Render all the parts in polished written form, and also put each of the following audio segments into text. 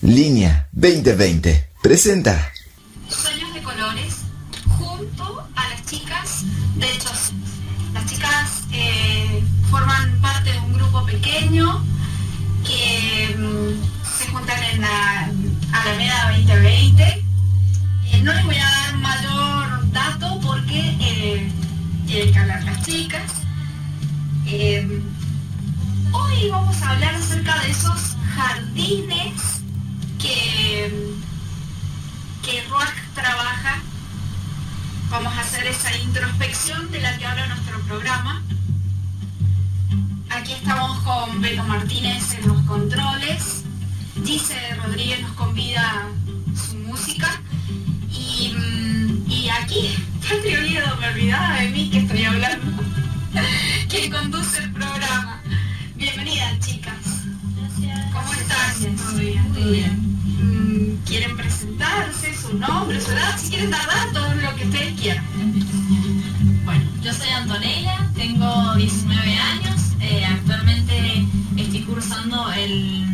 Línea 2020 presenta Sueños de Colores junto a las chicas del Chos. Las chicas forman parte de un grupo pequeño que se juntan en la Alameda 2020. No les voy a dar mayor dato porque tienen que hablar las chicas. Hoy vamos a hablar acerca de esos jardines que RUAG trabaja. Vamos a hacer esa introspección de la que habla nuestro programa. Aquí estamos con Beto Martínez en los controles. Gise Rodríguez nos convida su música. Y aquí, te olvido, me olvidaba de mí que estoy hablando. Quien conduce el programa. Bienvenidas, chicas. Gracias. ¿Cómo están? Muy bien. Muy bien. ¿Quieren presentarse, su nombre, su edad? Si quieren dar datos, lo que ustedes quieran. Bueno, yo soy Antonella, tengo 19 años, actualmente estoy cursando el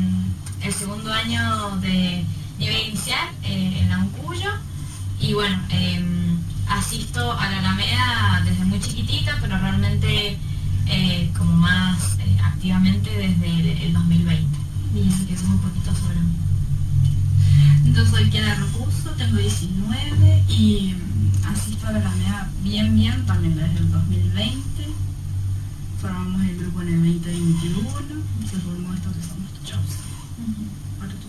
segundo año de nivel inicial en la Uncuyo y bueno, asisto a la Alameda desde muy chiquitita, pero realmente como más activamente desde el 2020. Y así que es un poquito sobre mí. Yo soy Kiara Ropuso, tengo 19 y asisto a la Alameda bien, también desde el 2020. Formamos el grupo en el 2021 y se formó esto que somos Chos. Ahora tú.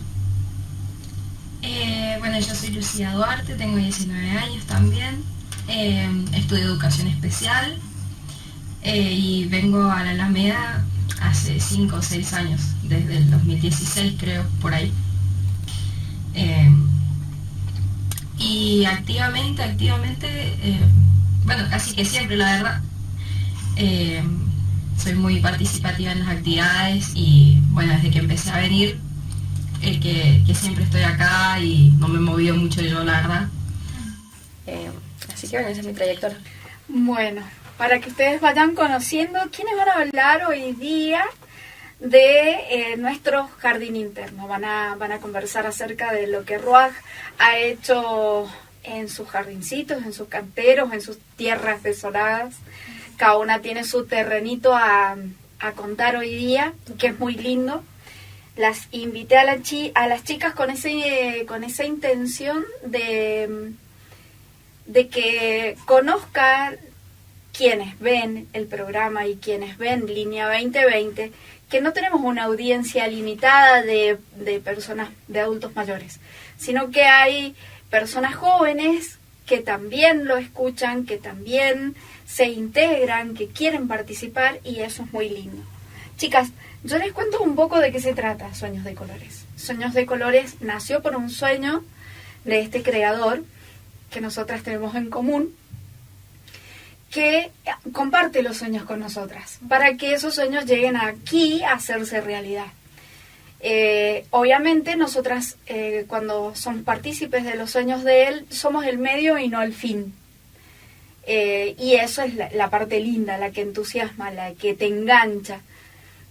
Bueno, yo soy Lucía Duarte, tengo 19 años también, estudio educación especial y vengo a la Alameda hace 5 o 6 años, desde el 2016 creo, por ahí. Y activamente, bueno, casi que siempre, la verdad, soy muy participativa en las actividades y bueno, desde que empecé a venir, que siempre estoy acá y no me he movido mucho yo, la verdad. Así que bueno, esa es mi trayectoria. Bueno, para que ustedes vayan conociendo quiénes van a hablar hoy día de nuestro jardín interno. Van a conversar acerca de lo que RUAG ha hecho en sus jardincitos, en sus canteros, en sus tierras desoladas. Cada una tiene su terrenito a contar hoy día, que es muy lindo. Las invité a las chicas con esa intención de que conozcan quienes ven el programa y quienes ven Línea 2020, que no tenemos una audiencia limitada de personas, de adultos mayores, sino que hay personas jóvenes que también lo escuchan, que también se integran, que quieren participar y eso es muy lindo. Chicas, yo les cuento un poco de qué se trata Sueños de Colores. Sueños de Colores nació por un sueño de este creador que nosotras tenemos en común, que comparte los sueños con nosotras, para que esos sueños lleguen aquí a hacerse realidad. Obviamente nosotras cuando somos partícipes de los sueños de él, somos el medio y no el fin. Y eso es la parte linda, la que entusiasma, la que te engancha.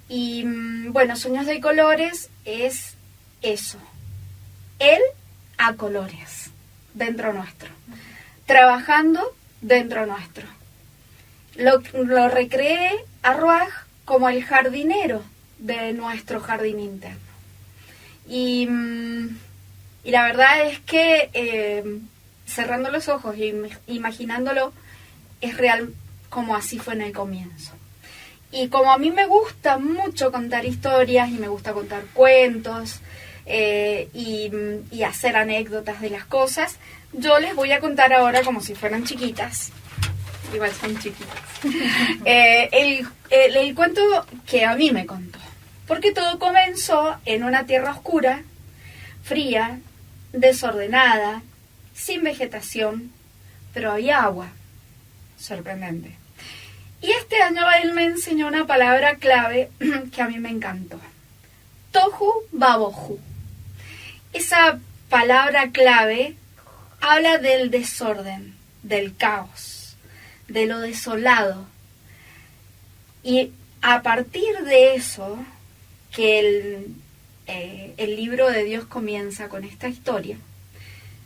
Y bueno, Sueños de Colores es eso. Él a colores, dentro nuestro. Trabajando dentro nuestro. Lo recreé a RUAG como el jardinero de nuestro jardín interno. Y la verdad es que cerrando los ojos y imaginándolo, es real como así fue en el comienzo. Y como a mí me gusta mucho contar historias y me gusta contar cuentos y hacer anécdotas de las cosas, yo les voy a contar ahora como si fueran chiquitas. Igual son chiquitas. El cuento que a mí me contó. Porque todo comenzó en una tierra oscura, fría, desordenada, sin vegetación, pero había agua. Sorprendente. Y este año él me enseñó una palabra clave que a mí me encantó. Tohu Babohu. Esa palabra clave habla del desorden, del caos, de lo desolado. Y a partir de eso, que el libro de Dios comienza con esta historia,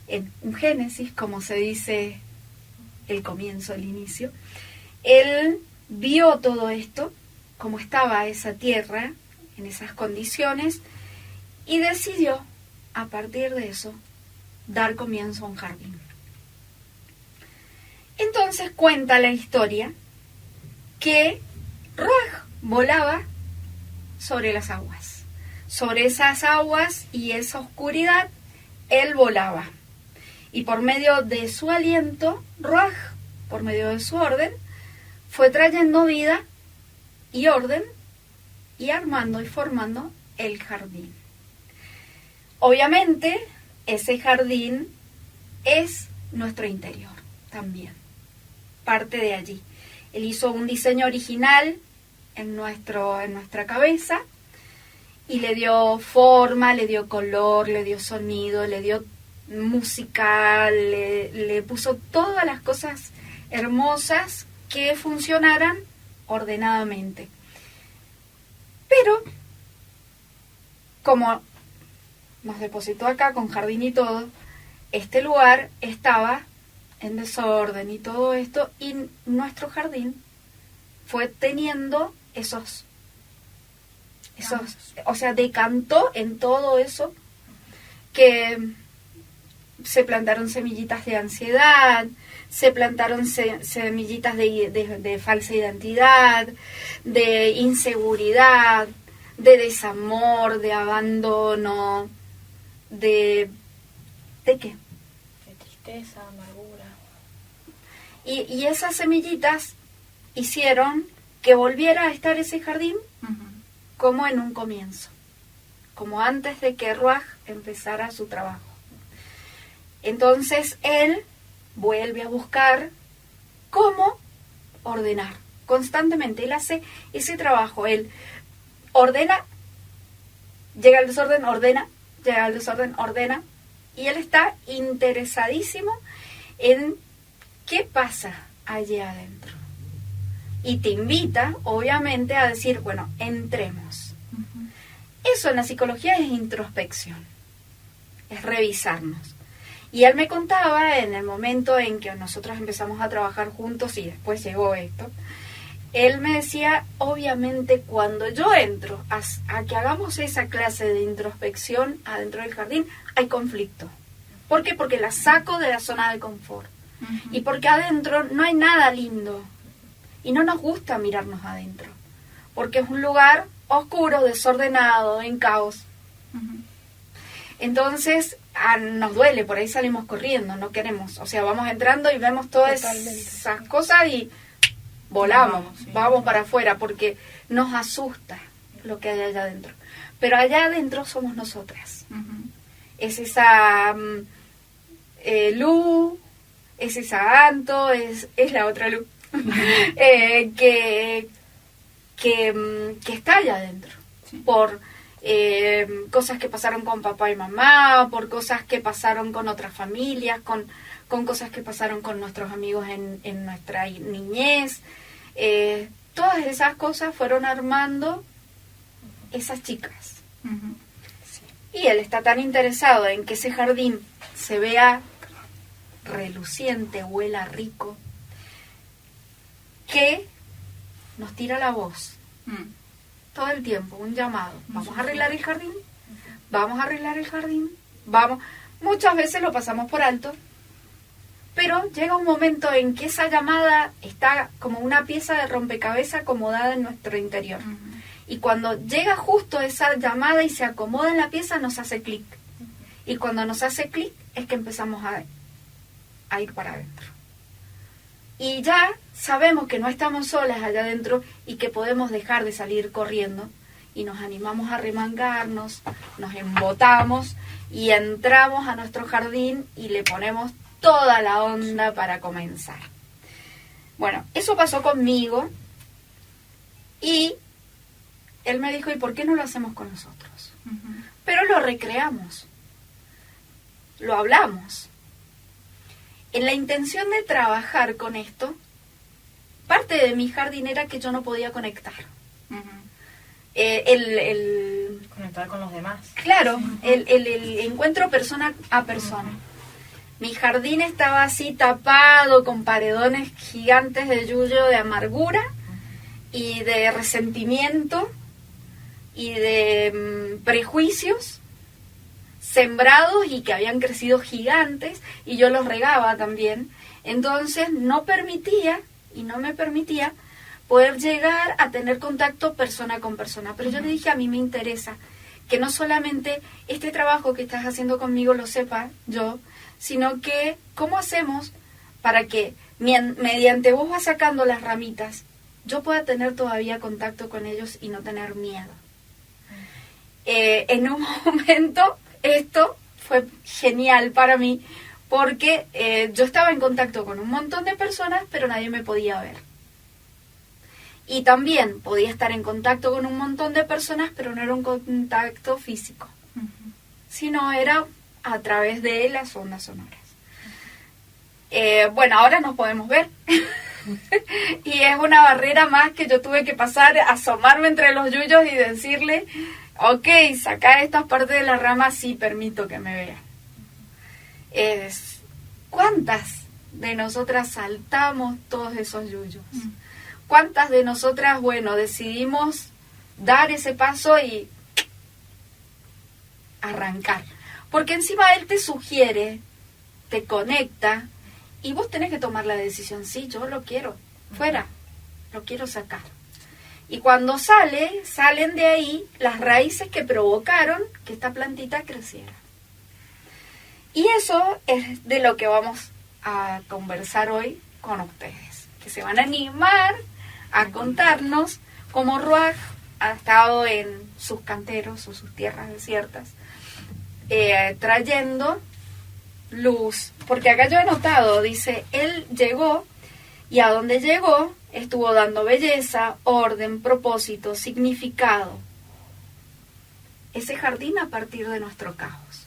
en un Génesis, como se dice, el comienzo, el inicio. Él vio todo esto, cómo estaba esa tierra, en esas condiciones, y decidió, a partir de eso, dar comienzo a un jardín. Entonces cuenta la historia que Ruach volaba sobre las aguas. Sobre esas aguas y esa oscuridad, él volaba. Y por medio de su aliento, Ruach, por medio de su orden, fue trayendo vida y orden y armando y formando el jardín. Obviamente, ese jardín es nuestro interior también, parte de allí. Él hizo un diseño original en nuestra cabeza y le dio forma, le dio color, le dio sonido, le dio música, le puso todas las cosas hermosas que funcionaran ordenadamente. Pero, como nos depositó acá con jardín y todo, este lugar estaba en desorden y todo esto, y nuestro jardín fue teniendo esos, o sea, decantó en todo eso, que se plantaron semillitas de ansiedad, se plantaron semillitas de falsa identidad, de inseguridad, de desamor, de abandono, ¿de qué? De tristeza, amargura. Y esas semillitas hicieron que volviera a estar ese jardín como en un comienzo, como antes de que Ruach empezara su trabajo. Entonces él vuelve a buscar cómo ordenar constantemente. Él hace ese trabajo, él ordena, llega al desorden, ordena, llega al desorden, ordena, y él está interesadísimo en qué pasa allí adentro. Y te invita, obviamente, a decir, bueno, entremos. Eso en la psicología es introspección, es revisarnos. Y él me contaba, en el momento en que nosotros empezamos a trabajar juntos y después llegó esto, él me decía, obviamente, cuando yo entro a que hagamos esa clase de introspección adentro del jardín, hay conflicto. ¿Por qué? Porque la saco de la zona de confort. Y porque adentro no hay nada lindo. Y no nos gusta mirarnos adentro. Porque es un lugar oscuro, desordenado, en caos. Entonces, nos duele, por ahí salimos corriendo, no queremos. O sea, vamos entrando y vemos todas esas cosas y volamos, vamos para afuera, porque nos asusta lo que hay allá adentro. Pero allá adentro somos nosotras. Es esa luz, es esa Anto, es la otra luz, que está allá adentro. Por cosas que pasaron con papá y mamá, por cosas que pasaron con otras familias, con cosas que pasaron con nuestros amigos en nuestra niñez. Todas esas cosas fueron armando esas chicas. Y él está tan interesado en que ese jardín se vea reluciente, huela rico, que nos tira la voz todo el tiempo, un llamado. Vamos a arreglar el jardín, vamos a arreglar el jardín, vamos. Muchas veces lo pasamos por alto, pero llega un momento en que esa llamada está como una pieza de rompecabezas acomodada en nuestro interior. Y cuando llega justo esa llamada y se acomoda en la pieza, nos hace clic. Y cuando nos hace clic es que empezamos a ir para adentro. Y ya sabemos que no estamos solas allá adentro y que podemos dejar de salir corriendo. Y nos animamos a remangarnos, nos embotamos y entramos a nuestro jardín y le ponemos toda la onda para comenzar. Bueno, eso pasó conmigo y él me dijo, ¿y por qué no lo hacemos con nosotros? Pero lo recreamos, lo hablamos. En la intención de trabajar con esto, parte de mi jardín era que yo no podía conectar. conectar con los demás. Claro, el encuentro persona a persona. Mi jardín estaba así tapado con paredones gigantes de yuyo de amargura y de resentimiento y de prejuicios sembrados y que habían crecido gigantes, y yo los regaba también. Entonces no me permitía poder llegar a tener contacto persona con persona. Pero yo le dije, a mí me interesa que no solamente este trabajo que estás haciendo conmigo lo sepa yo, sino que cómo hacemos para que mediante vos vas sacando las ramitas, yo pueda tener todavía contacto con ellos y no tener miedo. En un momento esto fue genial para mí, porque yo estaba en contacto con un montón de personas, pero nadie me podía ver. Y también podía estar en contacto con un montón de personas, pero no era un contacto físico, sino era a través de las ondas sonoras. Bueno, ahora nos podemos ver. Y es una barrera más que yo tuve que pasar, asomarme entre los yuyos y decirle, ok, saca estas partes de la rama, sí permito que me vean. ¿Cuántas de nosotras saltamos todos esos yuyos? ¿Cuántas de nosotras, bueno, decidimos dar ese paso y arrancar? Porque encima él te sugiere, te conecta, y vos tenés que tomar la decisión. Sí, yo lo quiero, fuera, lo quiero sacar. Y cuando salen de ahí las raíces que provocaron que esta plantita creciera. Y eso es de lo que vamos a conversar hoy con ustedes, que se van a animar a contarnos cómo Ruach ha estado en sus canteros o sus tierras desiertas, trayendo luz. Porque acá yo he notado, dice, él llegó, y a donde llegó estuvo dando belleza, orden, propósito, significado. Ese jardín a partir de nuestro caos.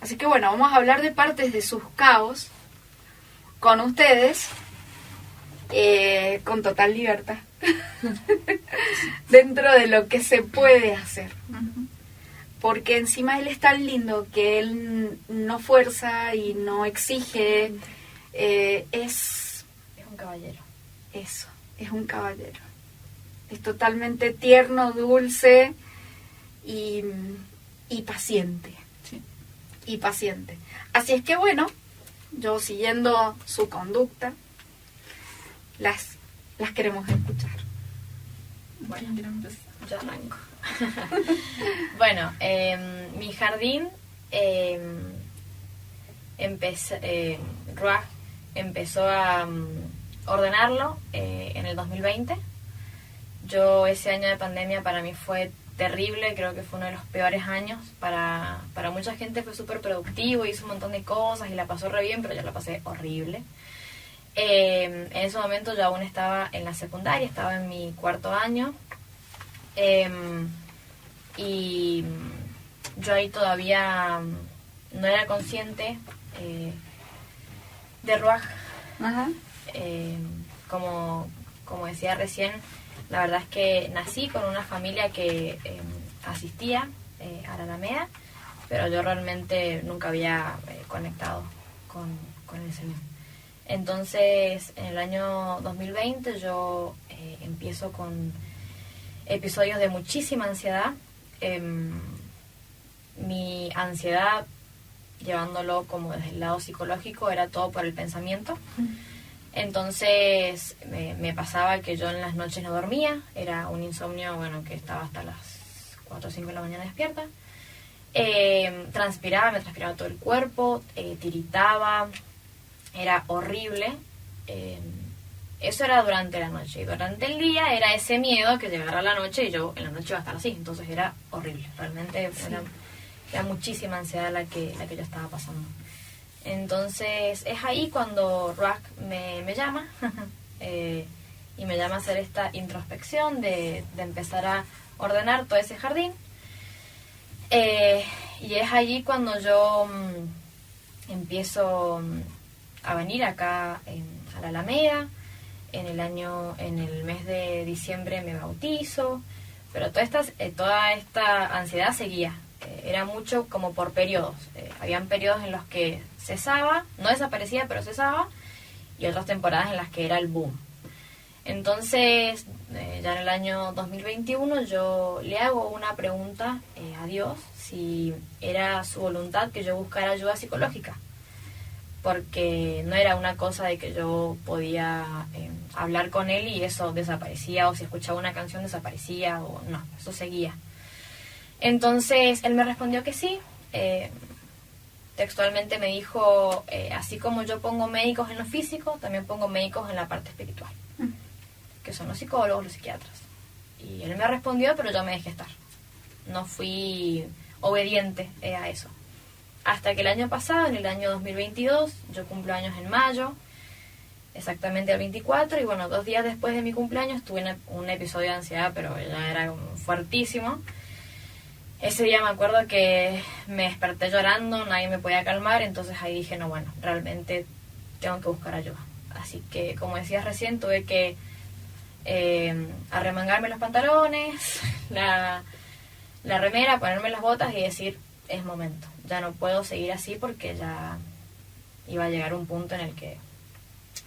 Así que bueno, vamos a hablar de partes de sus caos con ustedes, con total libertad, dentro de lo que se puede hacer. Porque encima él es tan lindo que él no fuerza y no exige. Es un caballero. Eso, es un caballero. Es totalmente tierno, dulce y paciente. Sí. Y paciente. Así es que bueno, yo siguiendo su conducta, las queremos escuchar. Bueno, yo arranco. Bueno, mi jardín Ruach empezó a ordenarlo en el 2020. Yo ese año de pandemia para mí fue terrible, creo que fue uno de los peores años. Para mucha gente fue súper productivo, hizo un montón de cosas y la pasó re bien, pero yo la pasé horrible. En ese momento yo aún estaba en la secundaria, estaba en mi 4º año. Y yo ahí todavía no era consciente de Ruach. Ajá. Como decía recién, la verdad es que nací con una familia que asistía a la Alameda, pero yo realmente nunca había conectado con el Señor. Entonces, en el año 2020 yo empiezo con episodios de muchísima ansiedad. Mi ansiedad, llevándolo como desde el lado psicológico, era todo por el pensamiento. Entonces me pasaba que yo en las noches no dormía, era un insomnio, bueno, que estaba hasta las 4 o 5 de la mañana despierta. Me transpiraba todo el cuerpo, tiritaba, era horrible. Eso era durante la noche, y durante el día era ese miedo que llegara la noche y yo en la noche iba a estar así. Entonces era horrible, realmente era muchísima ansiedad la que yo estaba pasando. Entonces es ahí cuando Ruach me llama y me llama a hacer esta introspección de empezar a ordenar todo ese jardín. Y es allí cuando yo empiezo a venir acá a la Alameda. En el mes de diciembre me bautizo, Pero toda esta ansiedad seguía. Era mucho como por periodos. Habían periodos en los que cesaba, no desaparecía, pero cesaba, y otras temporadas en las que era el boom. Entonces, ya en el año 2021 yo le hago una pregunta a Dios si era su voluntad que yo buscara ayuda psicológica, porque no era una cosa de que yo podía hablar con él y eso desaparecía, o si escuchaba una canción desaparecía, o no, eso seguía. Entonces él me respondió que sí. Textualmente me dijo, así como yo pongo médicos en lo físico, también pongo médicos en la parte espiritual, que son los psicólogos, los psiquiatras. Y él me respondió, pero yo me dejé estar. No fui obediente a eso. Hasta que el año pasado, en el año 2022, yo cumplo años en mayo, exactamente el 24, y bueno, 2 días después de mi cumpleaños tuve un episodio de ansiedad, pero ya era como fuertísimo. Ese día me acuerdo que me desperté llorando, nadie me podía calmar, entonces ahí dije, no, bueno, realmente tengo que buscar ayuda. Así que, como decías recién, tuve que arremangarme los pantalones, la remera, ponerme las botas y decir, es momento, ya no puedo seguir así porque ya iba a llegar un punto en el que...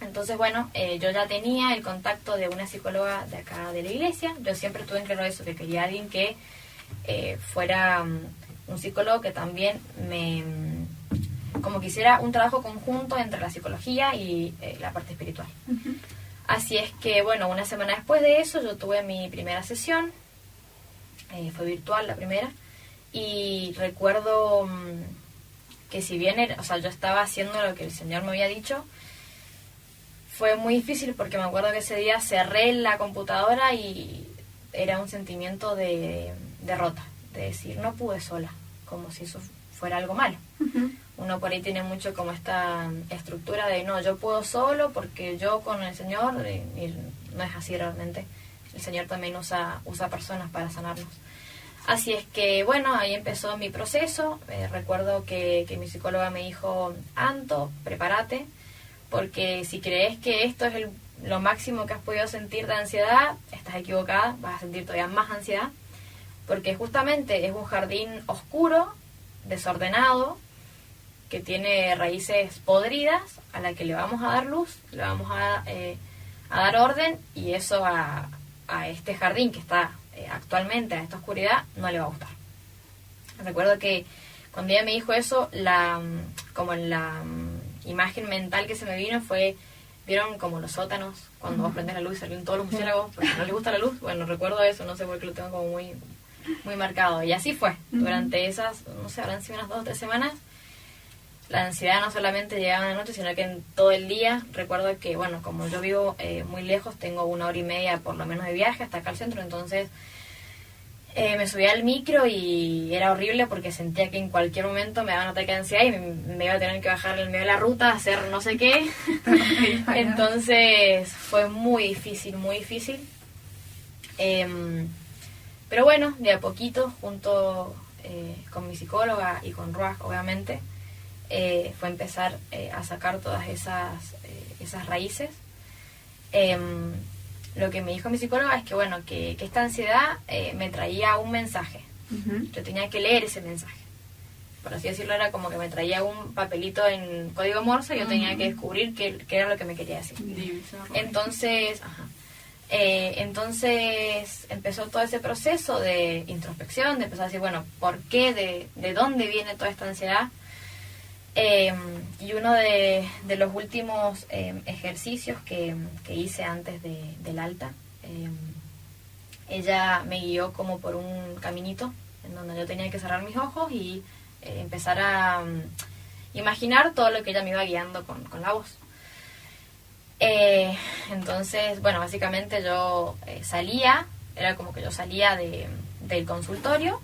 Entonces, bueno, yo ya tenía el contacto de una psicóloga de acá de la iglesia. Yo siempre tuve en claro eso, que quería alguien que fuera un psicólogo que también como que hiciera un trabajo conjunto entre la psicología y la parte espiritual. Uh-huh. Así es que, bueno, una semana después de eso yo tuve mi primera sesión, fue virtual la primera, y recuerdo que si bien yo estaba haciendo lo que el Señor me había dicho, fue muy difícil porque me acuerdo que ese día cerré la computadora y era un sentimiento de derrota, de decir, no pude sola, como si eso fuera algo malo. Uh-huh. Uno por ahí tiene mucho como esta estructura de, no, yo puedo solo porque yo con el Señor, y no es así realmente. El Señor también usa personas para sanarnos. Así es que, bueno, ahí empezó mi proceso. Recuerdo que mi psicóloga me dijo, Anto, prepárate, porque si crees que esto es lo máximo que has podido sentir de ansiedad, estás equivocada, vas a sentir todavía más ansiedad, porque justamente es un jardín oscuro, desordenado, que tiene raíces podridas, a la que le vamos a dar luz, le vamos a dar orden, y eso a este jardín que está actualmente, a esta oscuridad, no le va a gustar. Recuerdo que cuando ella me dijo eso, la imagen mental que se me vino fue, ¿vieron como los sótanos? Cuando vos prendés la luz y salen todos los murciélagos porque no les gusta la luz. Bueno, recuerdo eso, no sé por qué lo tengo como muy, muy marcado. Y así fue. Durante esas, no sé, habrán sido unas 2 o 3 semanas, la ansiedad no solamente llegaba en la noche, sino que en todo el día. Recuerdo que, bueno, como yo vivo muy lejos, tengo 1 hora y media por lo menos de viaje hasta acá al centro, entonces me subía al micro y era horrible porque sentía que en cualquier momento me daba un ataque de ansiedad y me iba a tener que bajar en el medio de la ruta, hacer no sé qué. Entonces fue muy difícil, muy difícil. Pero bueno, de a poquito, junto con mi psicóloga y con Ruach, obviamente, fue empezar a sacar todas esas raíces. Lo que me dijo mi psicóloga es que, bueno, que esta ansiedad me traía un mensaje. Uh-huh. Yo tenía que leer ese mensaje. Por así decirlo, era como que me traía un papelito en código Morse y yo tenía que descubrir qué era lo que me quería decir. Entonces, entonces empezó todo ese proceso de introspección, de empezar a decir, bueno, ¿por qué? ¿De dónde viene toda esta ansiedad? Y uno de los últimos ejercicios que hice antes del alta, ella me guió como por un caminito en donde yo tenía que cerrar mis ojos y empezar a imaginar todo lo que ella me iba guiando con la voz. Entonces, bueno, básicamente yo salía, era como que yo salía del consultorio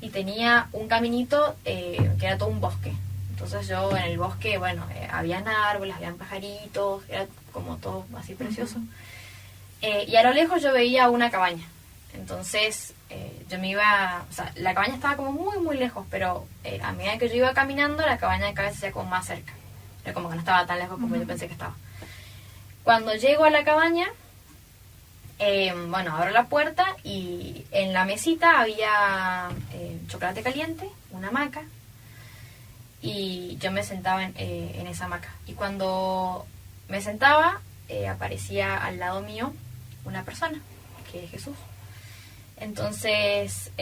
y tenía un caminito que era todo un bosque. Entonces yo en el bosque, bueno, habían árboles, habían pajaritos, era como todo así precioso. Y a lo lejos yo veía una cabaña. Entonces yo me iba, o sea, la cabaña estaba como muy, muy lejos, pero a medida que yo iba caminando, la cabaña cada vez se hacía como más cerca. Era como que no estaba tan lejos como yo pensé que estaba. Cuando llego a la cabaña, Bueno, abro la puerta y en la mesita había chocolate caliente, una hamaca, y yo me sentaba en esa hamaca. Y cuando me sentaba, aparecía al lado mío una persona, que es Jesús. Entonces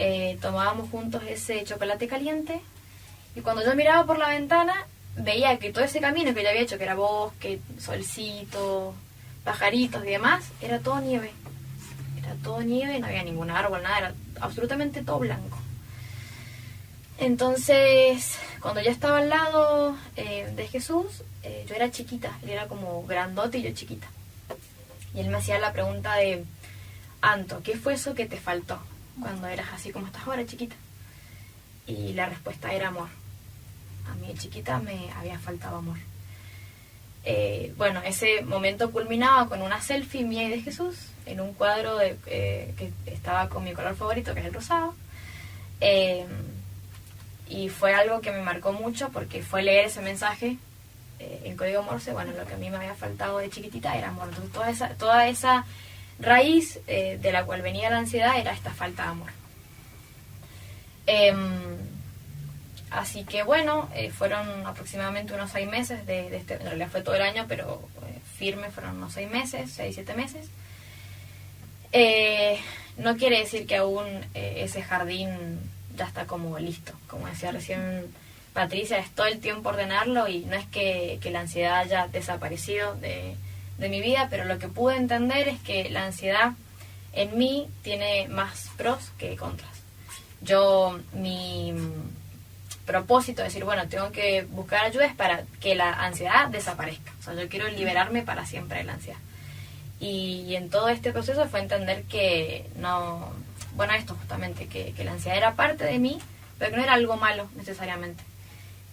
tomábamos juntos ese chocolate caliente, y cuando yo miraba por la ventana, veía que todo ese camino que yo había hecho, que era bosque, solcito, pajaritos y demás, era todo nieve. Era todo nieve, no había ningún árbol, nada, era absolutamente todo blanco. Entonces, cuando ya estaba al lado de Jesús, yo era chiquita, él era como grandote y yo chiquita. Y él me hacía la pregunta de, Anto, ¿qué fue eso que te faltó cuando eras así como estás ahora, chiquita? Y la respuesta era amor. A mí, chiquita, me había faltado amor. Bueno, ese momento culminaba con una selfie mía y de Jesús en un cuadro que estaba con mi color favorito, que es el rosado. Y fue algo que me marcó mucho porque fue leer ese mensaje en código Morse. Bueno, lo que a mí me había faltado de chiquitita era amor. Entonces toda esa raíz de la cual venía la ansiedad era esta falta de amor. Así que bueno, fueron aproximadamente unos 6 meses de este, en realidad fue todo el año, pero firme fueron unos 6 meses, 6-7 meses. No quiere decir que aún ese jardín ya está como listo. Como decía recién Patricia, es todo el tiempo ordenarlo, y no es que la ansiedad haya desaparecido de mi vida, pero lo que pude entender es que la ansiedad en mí tiene más pros que contras. Mi propósito de decir, bueno, tengo que buscar ayuda es para que la ansiedad desaparezca. O sea, yo quiero liberarme para siempre de la ansiedad. Y en todo este proceso fue entender que no, bueno, esto justamente, que la ansiedad era parte de mí, pero que no era algo malo necesariamente.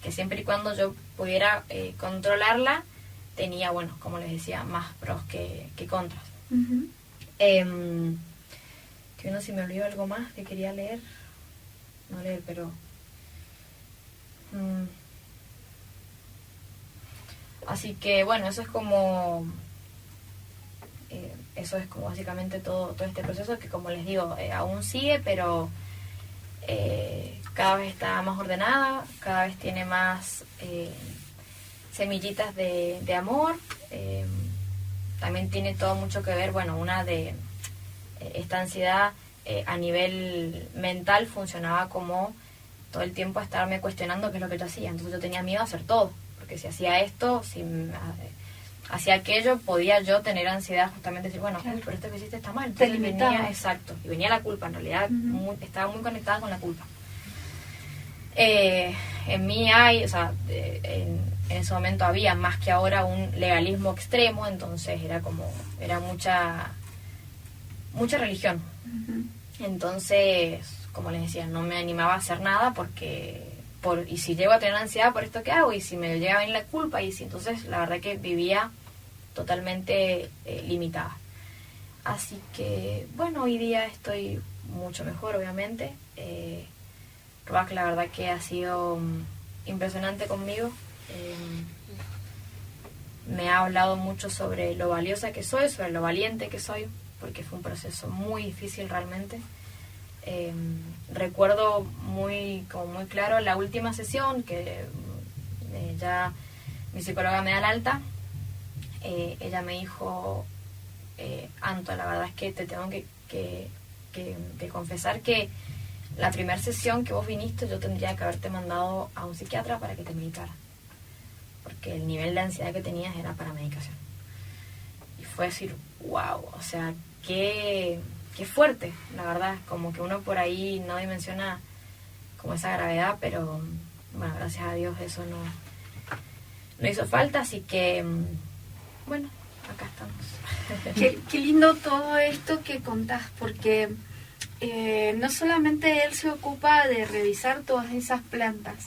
Que siempre y cuando yo pudiera controlarla, tenía, bueno, como les decía, más pros que contras. Uh-huh. Que no, si me olvidó algo más que quería leer. No leer, pero... Así que bueno, eso es como básicamente todo este proceso, que como les digo, aún sigue, pero cada vez está más ordenada, cada vez tiene más semillitas de amor. También tiene todo mucho que ver, bueno, una de esta ansiedad a nivel mental funcionaba como todo el tiempo estarme cuestionando qué es lo que yo hacía. Entonces yo tenía miedo a hacer todo, porque si hacía esto, si hacía aquello, podía yo tener ansiedad, justamente decir, bueno, claro, pero esto que hiciste está mal. Entonces venía, exacto, y venía la culpa, en realidad estaba muy conectada con la culpa. En mí hay, o sea, en ese momento había más que ahora un legalismo extremo, entonces era mucha religión. Entonces, como les decía, no me animaba a hacer nada y si llego a tener ansiedad por esto que hago, y si me llega a venir la culpa, y si entonces la verdad que vivía totalmente limitada. Así que bueno, hoy día estoy mucho mejor, obviamente. Roac, la verdad que ha sido impresionante conmigo. Me ha hablado mucho sobre lo valiosa que soy, sobre lo valiente que soy, porque fue un proceso muy difícil realmente. Recuerdo muy claro la última sesión que ya mi psicóloga me da el alta. Ella me dijo, Anto, la verdad es que te tengo que confesar que la primera sesión que vos viniste yo tendría que haberte mandado a un psiquiatra para que te medicara, porque el nivel de ansiedad que tenías era para medicación. Y fue decir, wow, o sea, qué fuerte, la verdad, como que uno por ahí no dimensiona como esa gravedad, pero bueno, gracias a Dios eso no hizo falta, así que bueno, acá estamos. Qué lindo todo esto que contás, porque no solamente él se ocupa de revisar todas esas plantas,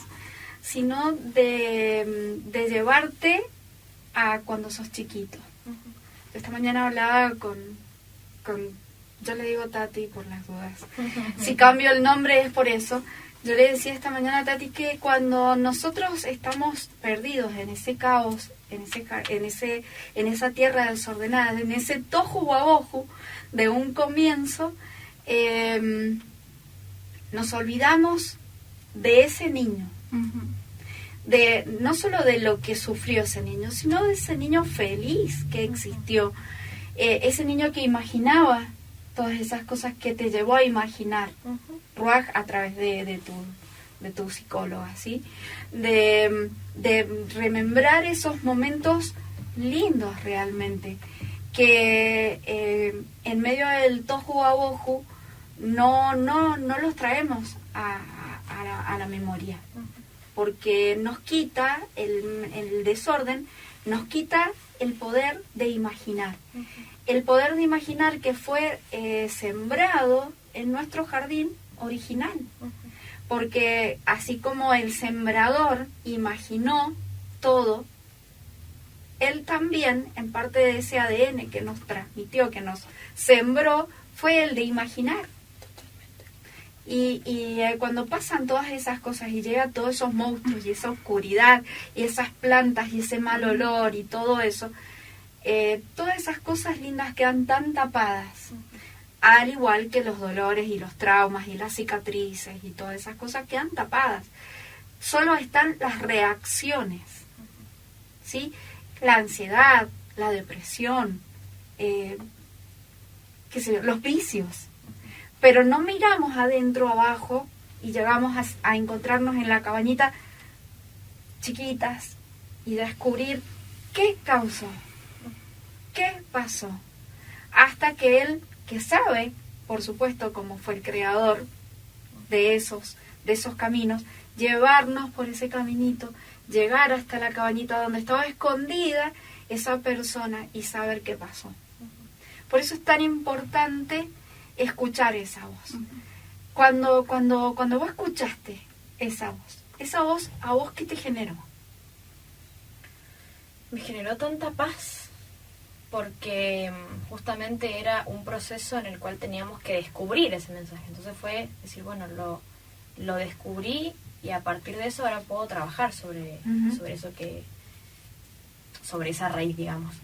sino de llevarte a cuando sos chiquito. Esta mañana hablaba con yo le digo Tati por las dudas. Si cambio el nombre es por eso. Yo le decía esta mañana a Tati que cuando nosotros estamos perdidos en ese caos, en esa tierra desordenada, en ese tohu wabohu de un comienzo, nos olvidamos de ese niño, de no solo de lo que sufrió ese niño, sino de ese niño feliz que existió, ese niño que imaginaba todas esas cosas que te llevó a imaginar, Ruach, a través de tu psicóloga, ¿sí? De remembrar esos momentos lindos realmente, que en medio del tohu wabohu no los traemos a la memoria, porque nos quita el desorden, nos quita el poder de imaginar. El poder de imaginar que fue sembrado en nuestro jardín original. Porque así como el sembrador imaginó todo, él también, en parte de ese ADN que nos transmitió, que nos sembró, fue el de imaginar. Y cuando pasan todas esas cosas y llegan todos esos monstruos y esa oscuridad y esas plantas y ese mal olor y todo eso, todas esas cosas lindas quedan tan tapadas, al igual que los dolores y los traumas y las cicatrices y todas esas cosas quedan tapadas. Solo están las reacciones, ¿sí? La ansiedad, la depresión, qué sé yo, los vicios. Pero no miramos adentro, abajo, y llegamos a encontrarnos en la cabañita chiquitas y descubrir qué causó, qué pasó. Hasta que él, que sabe, por supuesto, como fue el creador de esos caminos, llevarnos por ese caminito, llegar hasta la cabañita donde estaba escondida esa persona y saber qué pasó. Por eso es tan importante escuchar esa voz. Cuando vos escuchaste esa voz, ¿a vos qué te generó? Me generó tanta paz, porque justamente era un proceso en el cual teníamos que descubrir ese mensaje. Entonces fue decir, bueno, lo descubrí y a partir de eso ahora puedo trabajar sobre eso sobre esa raíz, digamos.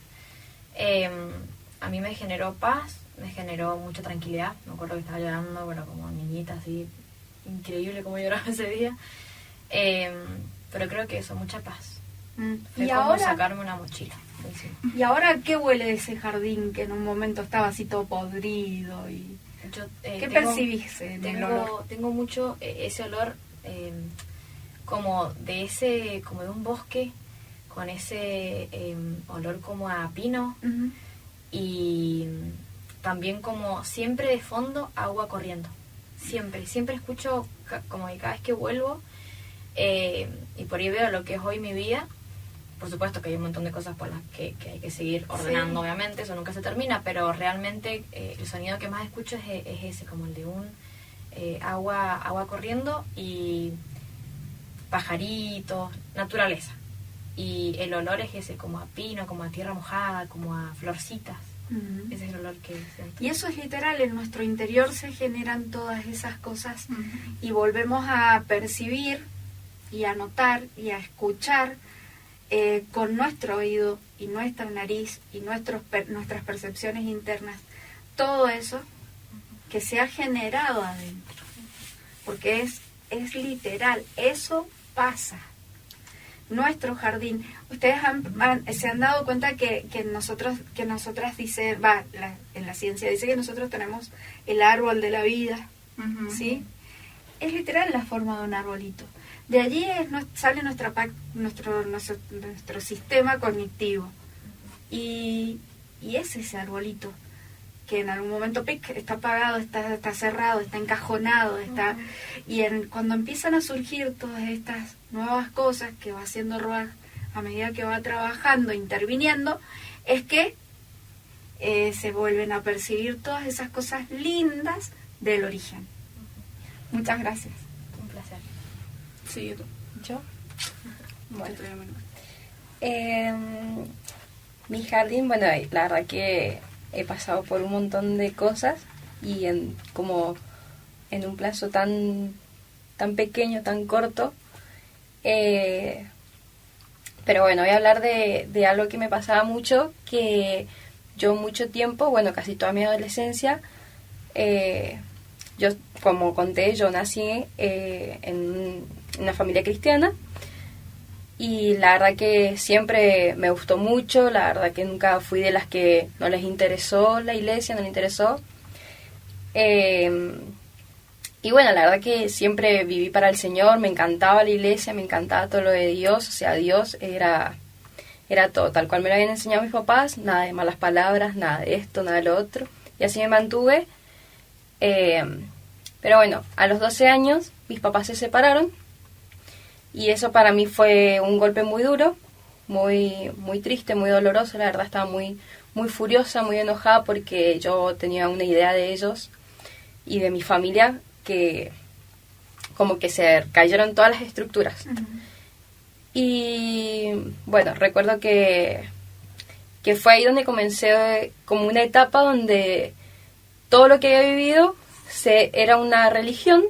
A mí me generó paz, me generó mucha tranquilidad. Me acuerdo que estaba llorando, bueno, como niñita, así, increíble como lloraba ese día. Pero creo que eso, mucha paz. Fue ¿Y como ahora sacarme una mochila de encima. ¿Y ahora qué huele de ese jardín que en un momento estaba así todo podrido? ¿Qué percibís en el olor? Tengo mucho ese olor como de un bosque, con ese olor como a pino. Y también como siempre de fondo agua corriendo. Siempre escucho como que cada vez que vuelvo y por ahí veo lo que es hoy mi vida. Por supuesto que hay un montón de cosas por las que hay que seguir ordenando, obviamente, eso nunca se termina, pero realmente el sonido que más escucho es ese, como el de un agua corriendo y pajaritos, naturaleza. Y el olor es ese, como a pino, como a tierra mojada, como a florcitas. Ese es el olor que siento. Y eso es literal, en nuestro interior se generan todas esas cosas y volvemos a percibir y a notar y a escuchar con nuestro oído y nuestra nariz y nuestras percepciones internas, todo eso que se ha generado adentro. Porque es literal, eso pasa. Nuestro jardín, ustedes se han dado cuenta que nosotras dice, en la ciencia dice que nosotros tenemos el árbol de la vida, ¿sí? Es literal la forma de un arbolito. De allí sale nuestro sistema cognitivo. Y es ese arbolito que en algún momento está apagado, está cerrado, está encajonado, y cuando empiezan a surgir todas estas nuevas cosas que va haciendo Ruach a medida que va trabajando, interviniendo, es que se vuelven a percibir todas esas cosas lindas del origen. Muchas gracias. Un placer. Sí, ¿Yo? Bueno. Mi jardín, bueno, la verdad que he pasado por un montón de cosas y en un plazo tan tan pequeño, tan corto. Pero bueno, voy a hablar de algo que me pasaba mucho, que yo mucho tiempo, bueno, casi toda mi adolescencia, yo, como conté, yo nací en una familia cristiana y la verdad que siempre me gustó mucho, la verdad que nunca fui de las que no les interesó la iglesia, no les interesó. Y bueno, la verdad que siempre viví para el Señor, me encantaba la iglesia, me encantaba todo lo de Dios, o sea, Dios era todo, tal cual me lo habían enseñado mis papás, nada de malas palabras, nada de esto, nada de lo otro, y así me mantuve. Pero bueno, a los 12 años mis papás se separaron, y eso para mí fue un golpe muy duro, muy, muy triste, muy doloroso, la verdad estaba muy, muy furiosa, muy enojada, porque yo tenía una idea de ellos y de mi familia, que como que se cayeron todas las estructuras. Uh-huh. Y bueno, recuerdo que fue ahí donde comencé como una etapa donde todo lo que había vivido era una religión,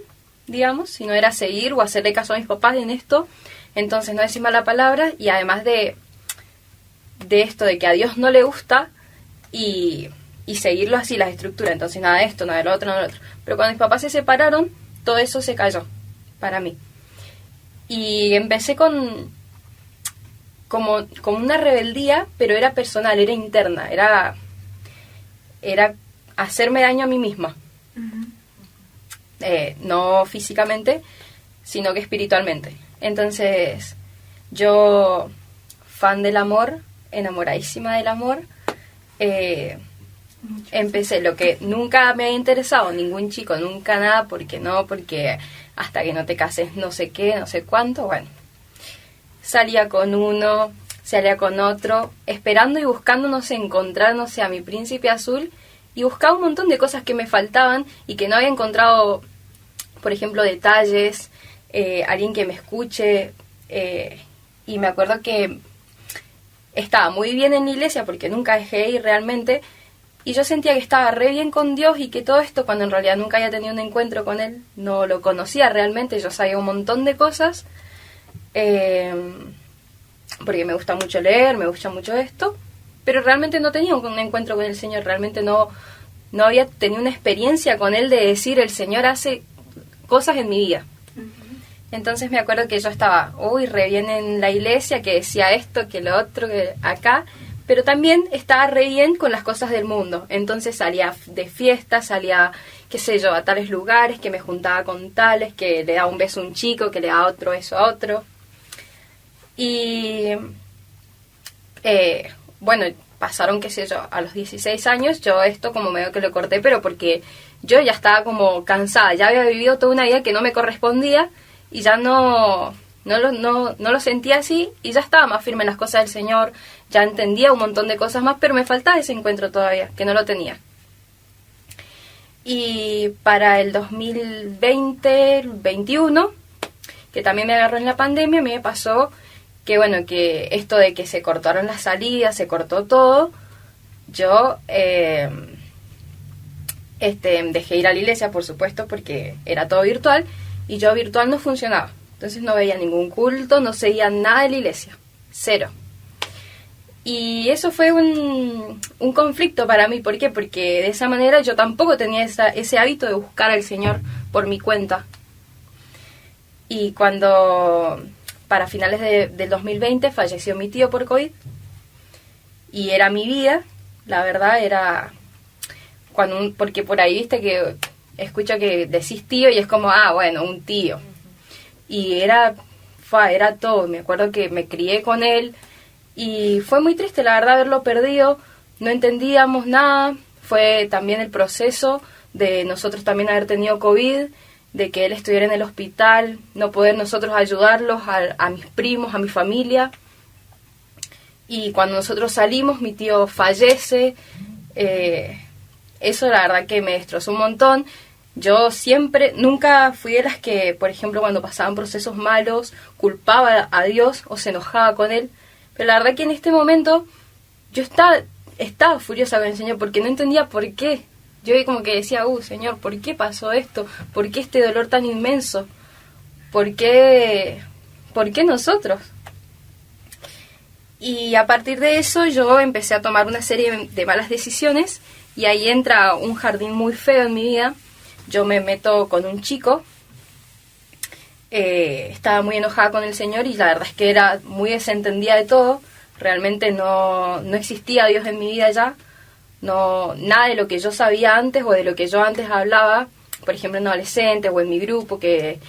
digamos, si no era seguir o hacerle caso a mis papás en esto, entonces no decir mala palabra, y además de esto de que a Dios no le gusta y seguirlo así, las estructuras, entonces nada de esto, nada de lo otro, nada de lo otro. Pero cuando mis papás se separaron, todo eso se cayó para mí. Y empecé como una rebeldía, pero era personal, era interna, era hacerme daño a mí misma. Uh-huh. No físicamente, sino que espiritualmente. Entonces, yo, fan del amor, enamoradísima del amor, empecé lo que nunca me había interesado, ningún chico, nunca nada, porque hasta que no te cases no sé qué, no sé cuánto, bueno. Salía con uno, salía con otro, esperando y buscando, no sé, encontrar, no sé, a mi príncipe azul, y buscaba un montón de cosas que me faltaban y que no había encontrado, por ejemplo, detalles, alguien que me escuche, y me acuerdo que estaba muy bien en la iglesia porque nunca dejé de ir realmente, y yo sentía que estaba re bien con Dios y que todo esto, cuando en realidad nunca había tenido un encuentro con Él, no lo conocía realmente, yo sabía un montón de cosas, porque me gusta mucho leer, me gusta mucho esto, pero realmente no tenía un encuentro con el Señor, realmente no había tenido una experiencia con Él de decir, el Señor hace cosas en mi vida. Uh-huh. Entonces me acuerdo que yo estaba, re bien en la iglesia, que decía esto, que lo otro, que acá, pero también estaba re bien con las cosas del mundo. Entonces salía de fiesta, salía, qué sé yo, a tales lugares, que me juntaba con tales, que le daba un beso a un chico, que le daba otro beso a otro. Y bueno, pasaron, qué sé yo, a los 16 años, yo esto como medio que lo corté, pero porque yo ya estaba como cansada, ya había vivido toda una vida que no me correspondía y ya no lo sentía así, y ya estaba más firme en las cosas del Señor, ya entendía un montón de cosas más, pero me faltaba ese encuentro todavía, que no lo tenía. Y para el 2020-21, que también me agarró en la pandemia, a mí me pasó que bueno, que esto de que se cortaron las salidas, se cortó todo, yo dejé ir a la iglesia, por supuesto, porque era todo virtual, y yo virtual no funcionaba. Entonces no veía ningún culto, no seguía nada de la iglesia, cero. Y eso fue un conflicto para mí. ¿Por qué? Porque de esa manera yo tampoco tenía ese hábito de buscar al Señor por mi cuenta. Y cuando, para finales del 2020, falleció mi tío por COVID, y era mi vida, la verdad, era... porque por ahí, viste, que escucho que decís tío y es como, bueno, un tío. Y era todo. Me acuerdo que me crié con él y fue muy triste, la verdad, haberlo perdido. No entendíamos nada. Fue también el proceso de nosotros también haber tenido COVID, de que él estuviera en el hospital, no poder nosotros ayudarlos, a mis primos, a mi familia. Y cuando nosotros salimos, mi tío fallece. Eso la verdad que me destrozó un montón. Yo nunca fui de las que, por ejemplo, cuando pasaban procesos malos, culpaba a Dios o se enojaba con Él. Pero la verdad que en este momento yo estaba furiosa con el Señor porque no entendía por qué. Yo como que decía, Señor, ¿por qué pasó esto? ¿Por qué este dolor tan inmenso? ¿por qué nosotros? Y a partir de eso yo empecé a tomar una serie de malas decisiones y ahí entra un jardín muy feo en mi vida. Yo me meto con un chico, estaba muy enojada con el Señor y la verdad es que era muy desentendida de todo. Realmente no existía Dios en mi vida ya. No, nada de lo que yo sabía antes o de lo que yo antes hablaba, por ejemplo en adolescentes o en mi grupo, que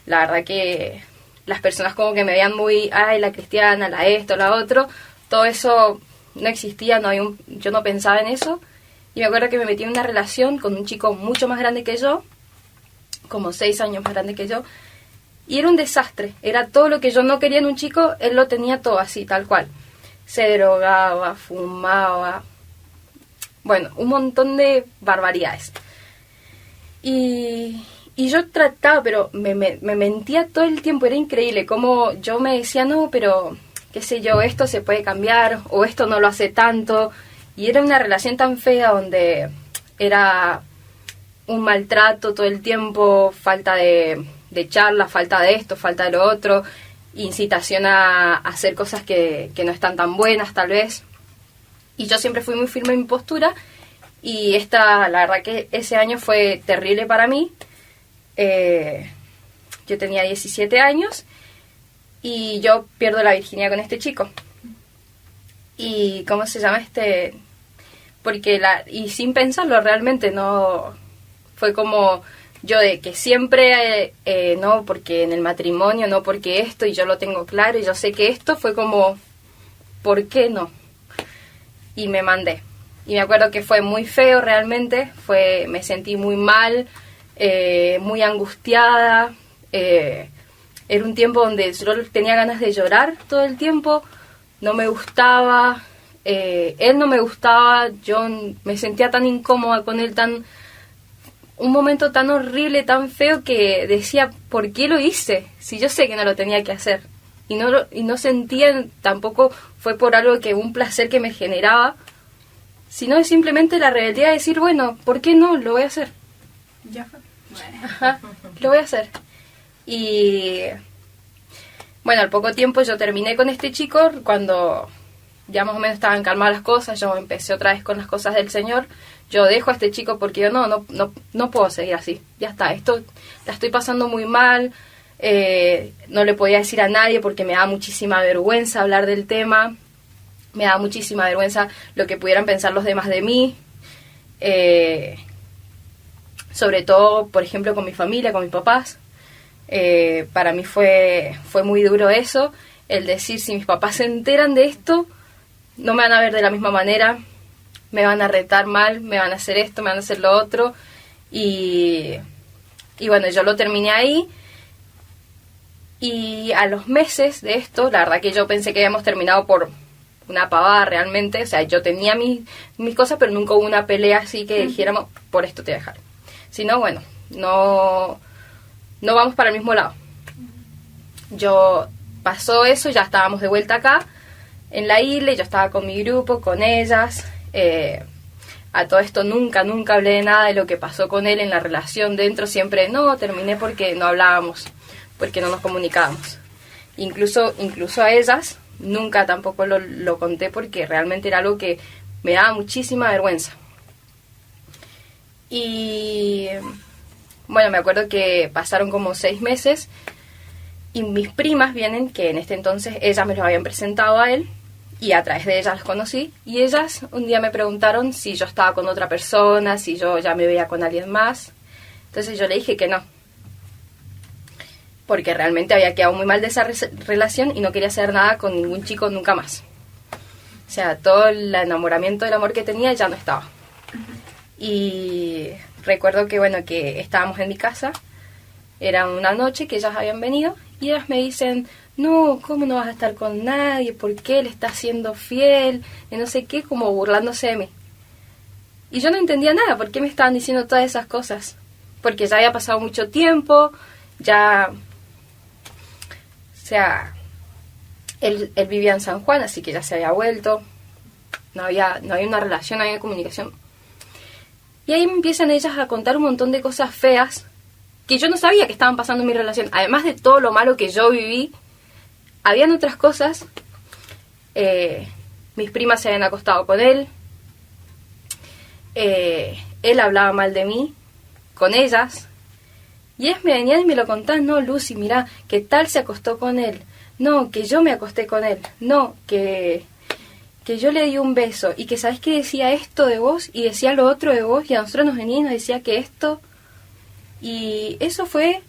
la verdad que las personas como que me veían muy, ay, la cristiana, la esto, la otro, todo eso no existía, yo no pensaba en eso. Y me acuerdo que me metí en una relación con un chico mucho más grande que yo, como 6 años más grande que yo, y era un desastre, era todo lo que yo no quería en un chico, él lo tenía todo así, tal cual. Se drogaba, fumaba, bueno, un montón de barbaridades. Y yo trataba, pero me mentía todo el tiempo, era increíble, como yo me decía, no, pero qué sé yo, esto se puede cambiar, o esto no lo hace tanto, y era una relación tan fea donde era un maltrato todo el tiempo, falta de charla, falta de esto, falta de lo otro, incitación a hacer cosas que no están tan buenas tal vez, y yo siempre fui muy firme en mi postura, y la verdad que ese año fue terrible para mí. Yo tenía 17 años y yo pierdo la virginidad con este chico. Y ¿cómo se llama porque y sin pensarlo realmente, no fue como yo de que siempre no, porque en el matrimonio, no porque esto, y yo lo tengo claro y yo sé que esto, fue como ¿por qué no? Y me mandé. Y me acuerdo que fue muy feo realmente, me sentí muy mal, muy angustiada. Era un tiempo donde yo tenía ganas de llorar todo el tiempo, no me gustaba, él no me gustaba, yo me sentía tan incómoda con él, un momento tan horrible, tan feo, que decía, ¿por qué lo hice? Si yo sé que no lo tenía que hacer. Y no sentía, tampoco fue por algo un placer que me generaba, sino simplemente la rebeldía de decir, bueno, ¿por qué no? Lo voy a hacer. Ya fue. Bueno. Ajá, lo voy a hacer. Y bueno, al poco tiempo yo terminé con este chico, cuando ya más o menos estaban calmadas las cosas, yo empecé otra vez con las cosas del Señor. Yo dejo a este chico porque yo no puedo seguir así. Ya está, esto la estoy pasando muy mal. No le podía decir a nadie porque me da muchísima vergüenza hablar del tema. Me da muchísima vergüenza lo que pudieran pensar los demás de mí. Sobre todo, por ejemplo, con mi familia, con mis papás. Para mí fue muy duro eso, el decir, si mis papás se enteran de esto, no me van a ver de la misma manera, me van a retar mal, me van a hacer esto, me van a hacer lo otro. Y bueno, yo lo terminé ahí. Y a los meses de esto, la verdad que yo pensé que habíamos terminado por una pavada realmente. O sea, yo tenía mis cosas, pero nunca hubo una pelea así que dijéramos, por esto te voy a dejar. Si no, bueno, no vamos para el mismo lado. Yo pasó eso, ya estábamos de vuelta acá en la isla, yo estaba con mi grupo, con ellas. A todo esto nunca hablé de nada de lo que pasó con él en la relación dentro. Siempre, no, terminé porque no hablábamos, porque no nos comunicábamos. Incluso a ellas nunca tampoco lo conté, porque realmente era algo que me daba muchísima vergüenza. Y bueno, me acuerdo que pasaron como 6 meses y mis primas vienen, que en este entonces ellas me lo habían presentado a él y a través de ellas las conocí, y ellas un día me preguntaron si yo estaba con otra persona, si yo ya me veía con alguien más. Entonces yo le dije que no, porque realmente había quedado muy mal de esa relación y no quería hacer nada con ningún chico nunca más. O sea, todo el enamoramiento del amor que tenía ya no estaba. Y recuerdo que, bueno, que estábamos en mi casa, era una noche que ellas habían venido, y ellas me dicen, no, ¿cómo no vas a estar con nadie? ¿Por qué él está siendo fiel? Y no sé qué, como burlándose de mí. Y yo no entendía nada, ¿por qué me estaban diciendo todas esas cosas? Porque ya había pasado mucho tiempo, ya... O sea, él vivía en San Juan, así que ya se había vuelto, no había una relación, no había comunicación. Y ahí me empiezan ellas a contar un montón de cosas feas que yo no sabía que estaban pasando en mi relación. Además de todo lo malo que yo viví, habían otras cosas. Mis primas se habían acostado con él. Él hablaba mal de mí con ellas. Y ellas me venían y me lo contaban. No, Lucy, mira, que tal se acostó con él. No, que yo me acosté con él. No, que yo le di un beso. Y que sabes que decía esto de vos y decía lo otro de vos. Y a nosotros nos venía y nos decía que esto. Y eso fue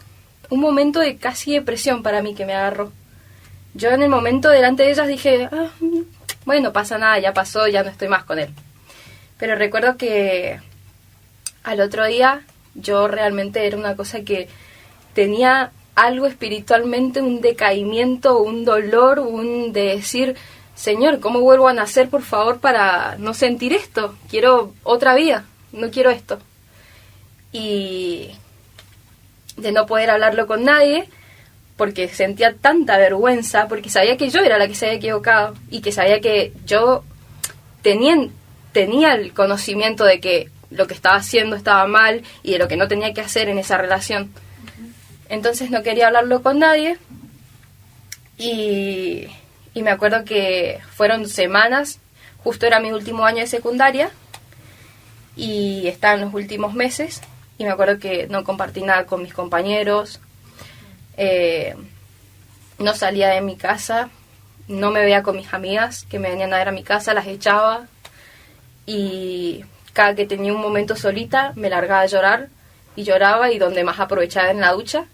un momento de casi depresión para mí que me agarró. Yo en el momento delante de ellas dije, bueno, no pasa nada, ya pasó, ya no estoy más con él. Pero recuerdo que al otro día yo realmente era una cosa que tenía algo espiritualmente, un decaimiento, un dolor, un de decir, Señor, ¿cómo vuelvo a nacer, por favor, para no sentir esto? Quiero otra vida, no quiero esto. Y de no poder hablarlo con nadie, porque sentía tanta vergüenza, porque sabía que yo era la que se había equivocado y que sabía que yo tenía el conocimiento de que lo que estaba haciendo estaba mal y de lo que no tenía que hacer en esa relación. Entonces no quería hablarlo con nadie y me acuerdo que fueron semanas, justo era mi último año de secundaria y estaba en los últimos meses y me acuerdo que no compartí nada con mis compañeros, no salía de mi casa, no me veía con mis amigas que me venían a ver a mi casa, las echaba y cada que tenía un momento solita me largaba a llorar y lloraba y donde más aprovechaba en la ducha.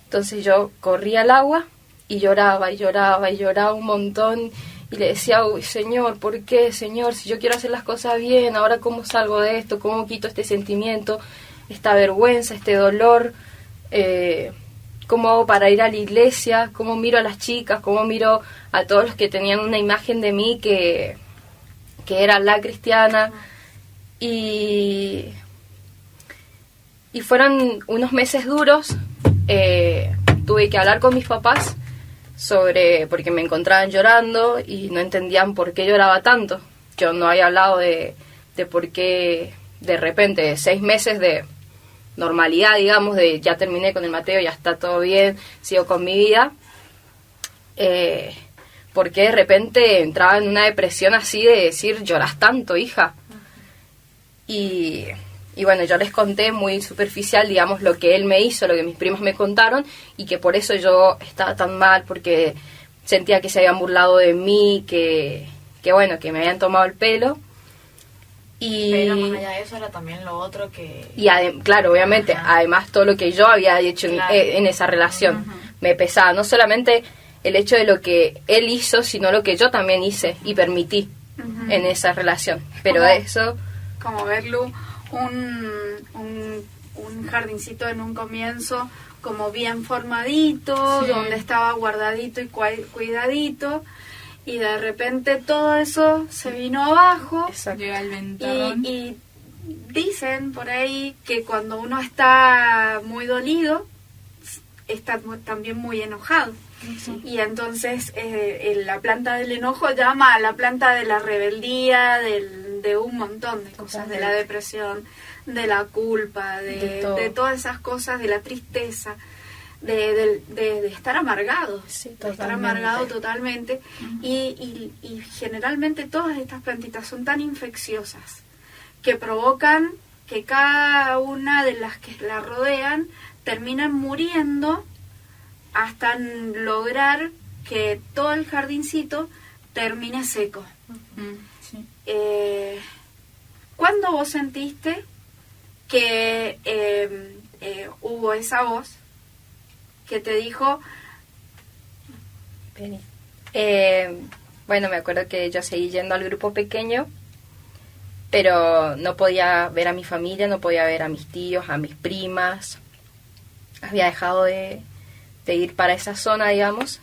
Entonces yo corría al agua y lloraba y lloraba y lloraba un montón y le decía, uy, Señor, ¿por qué, Señor? Si yo quiero hacer las cosas bien, ahora ¿cómo salgo de esto? ¿Cómo quito este sentimiento, esta vergüenza, este dolor? ¿Cómo hago para ir a la iglesia? ¿Cómo miro a las chicas? ¿Cómo miro a todos los que tenían una imagen de mí que era la cristiana? Y fueron unos meses duros. Tuve que hablar con mis papás porque me encontraban llorando y no entendían por qué lloraba tanto. Yo no había hablado de por qué de repente 6 meses de normalidad, digamos, de ya terminé con el Mateo, ya está todo bien, sigo con mi vida. Porque de repente entraba en una depresión así de decir, lloras tanto, hija. Y bueno, yo les conté muy superficial, digamos, lo que él me hizo, lo que mis primos me contaron, y que por eso yo estaba tan mal, porque sentía que se habían burlado de mí, que bueno, que me habían tomado el pelo. Pero más allá de eso era también lo otro que... Y claro, obviamente, además todo lo que yo había hecho en esa relación me pesaba, no solamente el hecho de lo que él hizo, sino lo que yo también hice y permití en esa relación. Pero de eso... Como verlo, un jardincito en un comienzo como bien formadito, donde estaba guardadito y cuidadito, y de repente todo eso se vino abajo. Llega el ventadón. Y dicen por ahí que cuando uno está muy dolido, está también muy enojado. Y entonces la planta del enojo llama a la planta de la rebeldía, de un montón de cosas, de la depresión, de la culpa, de todas esas cosas, de la tristeza, de estar amargado, de estar amargado totalmente. Y generalmente todas estas plantitas son tan infecciosas que provocan que cada una de las que la rodean terminan muriendo hasta lograr que todo el jardincito termine seco. ¿Cuándo vos sentiste que hubo esa voz que te dijo? Bueno, me acuerdo que yo seguí yendo al grupo pequeño, pero no podía ver a mi familia, no podía ver a mis tíos, a mis primas. Había dejado de ir para esa zona, digamos,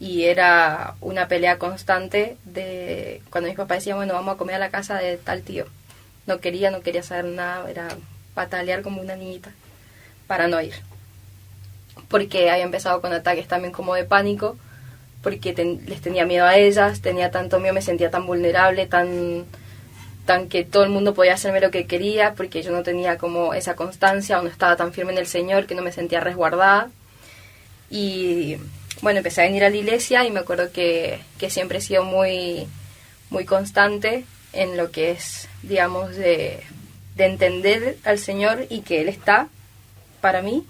y era una pelea constante de cuando mis papás decían, bueno, vamos a comer a la casa de tal tío. No quería saber nada, era patalear como una niñita para no ir. Porque había empezado con ataques también como de pánico, porque les tenía miedo a ellas, tenía tanto miedo, me sentía tan vulnerable, tan tan que todo el mundo podía hacerme lo que quería, porque yo no tenía como esa constancia o no estaba tan firme en el Señor, que no me sentía resguardada. Y bueno, empecé a venir a la iglesia y me acuerdo que siempre he sido muy, muy constante en lo que es, digamos, de entender al Señor y que Él está para mí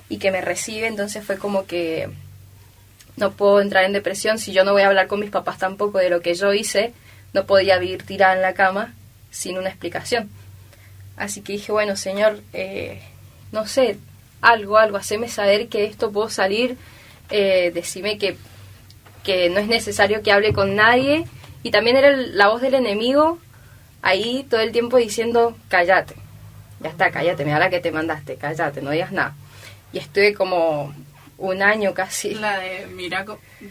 y que me recibe. Entonces fue como que no puedo entrar en depresión si yo no voy a hablar con mis papás tampoco de lo que yo hice. No podía vivir tirada en la cama sin una explicación. Así que dije, bueno, Señor, no sé, algo, haceme saber que esto puedo salir, decime que no es necesario que hable con nadie. Y también era la voz del enemigo ahí todo el tiempo diciendo, cállate, ya está, cállate, mira la que te mandaste, cállate, no digas nada. Y estuve como un año casi. La de, mira,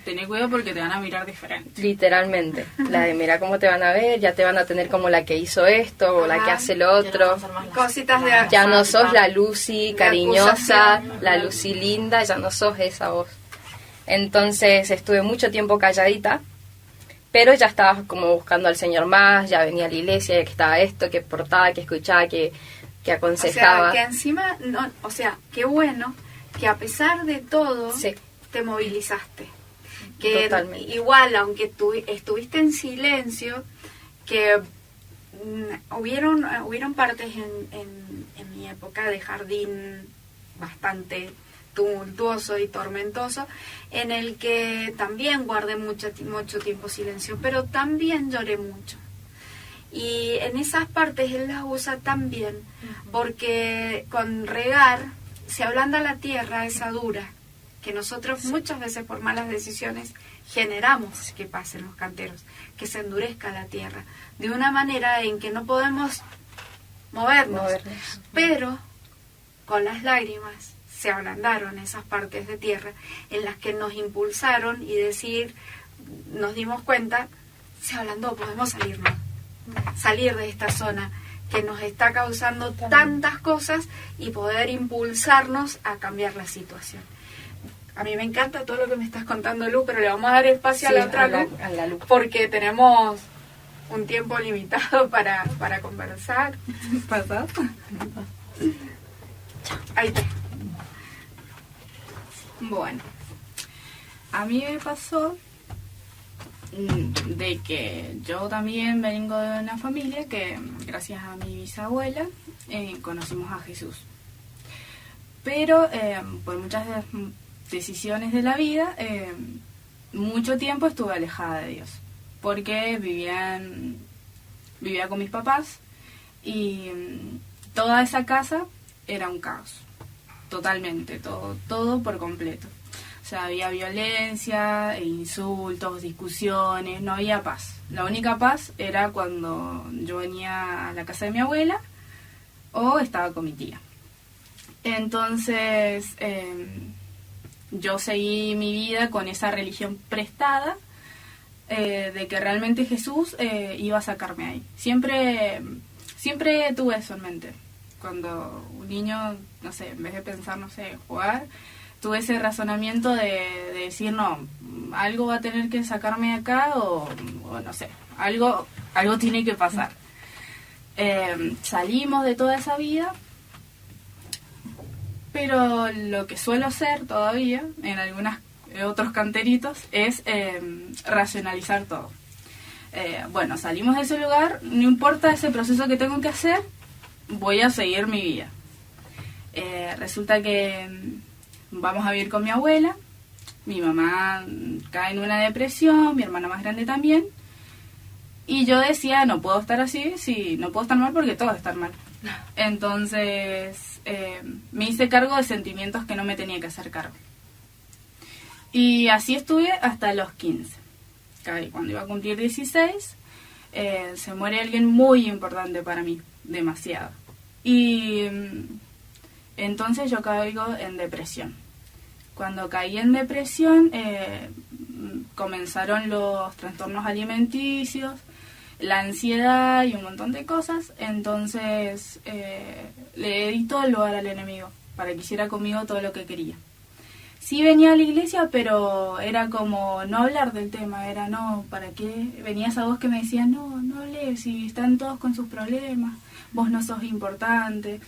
tené cuidado porque te van a mirar diferente. Literalmente, la de mira cómo te van a ver, ya te van a tener como la que hizo esto o la que hace lo otro. Cositas de... Ya no sos la Lucy cariñosa, la Lucy linda, ya no sos esa voz. Entonces estuve mucho tiempo calladita, pero ya estaba como buscando al Señor más, ya venía a la iglesia, ya que estaba esto, que portaba, que escuchaba, que aconsejaba. O sea, que encima, no, o sea, qué bueno que a pesar de todo sí, te movilizaste. Que totalmente. Igual, aunque tú estuviste en silencio, que hubieron partes en mi época de jardín bastante tumultuoso y tormentoso, en el que también guardé mucho tiempo silencio, pero también lloré mucho. Y en esas partes Él las usa también, porque con regar se ablanda la tierra esa dura, que nosotros muchas veces por malas decisiones generamos que pasen los canteros, que se endurezca la tierra, de una manera en que no podemos movernos. Pero con las lágrimas se ablandaron esas partes de tierra en las que nos impulsaron y nos dimos cuenta, se ablandó, podemos salir de esta zona que nos está causando tantas cosas y poder impulsarnos a cambiar la situación. A mí me encanta todo lo que me estás contando, Lu, pero le vamos a dar espacio a la otra Lu, porque tenemos un tiempo limitado para conversar. ¿Pasó? Ahí está. Bueno, a mí me pasó de que yo también vengo de una familia que, gracias a mi bisabuela, conocimos a Jesús. Pero por muchas decisiones de la vida, mucho tiempo estuve alejada de Dios, porque vivía con mis papás y toda esa casa era un caos, totalmente, todo por completo. O sea, había violencia, insultos, discusiones, no había paz. La única paz era cuando yo venía a la casa de mi abuela o estaba con mi tía. Entonces, yo seguí mi vida con esa religión prestada, de que realmente Jesús iba a sacarme ahí. Siempre tuve eso en mente. Cuando un niño, no sé, en vez de pensar, no sé, jugar, tuve ese razonamiento de decir, no, algo va a tener que sacarme de acá o no sé, algo tiene que pasar. Salimos de toda esa vida, pero lo que suelo hacer todavía en algunos otros canteritos es racionalizar todo. Bueno, salimos de ese lugar, no importa ese proceso que tengo que hacer, voy a seguir mi vida. Resulta que vamos a vivir con mi abuela, mi mamá cae en una depresión, mi hermana más grande también, y yo decía, no puedo estar así, no puedo estar mal porque todos están mal. Entonces me hice cargo de sentimientos que no me tenía que hacer cargo. Y así estuve hasta los 15. Cuando iba a cumplir 16, se muere alguien muy importante para mí, demasiado. Y entonces yo caigo en depresión. Cuando caí en depresión, comenzaron los trastornos alimenticios, la ansiedad y un montón de cosas. Entonces le di todo el lugar al enemigo para que hiciera conmigo todo lo que quería. sí venía a la iglesia, pero era como no hablar del tema, era no, ¿para qué? Venía esa voz que me decía, no hables, si están todos con sus problemas, vos no sos importante.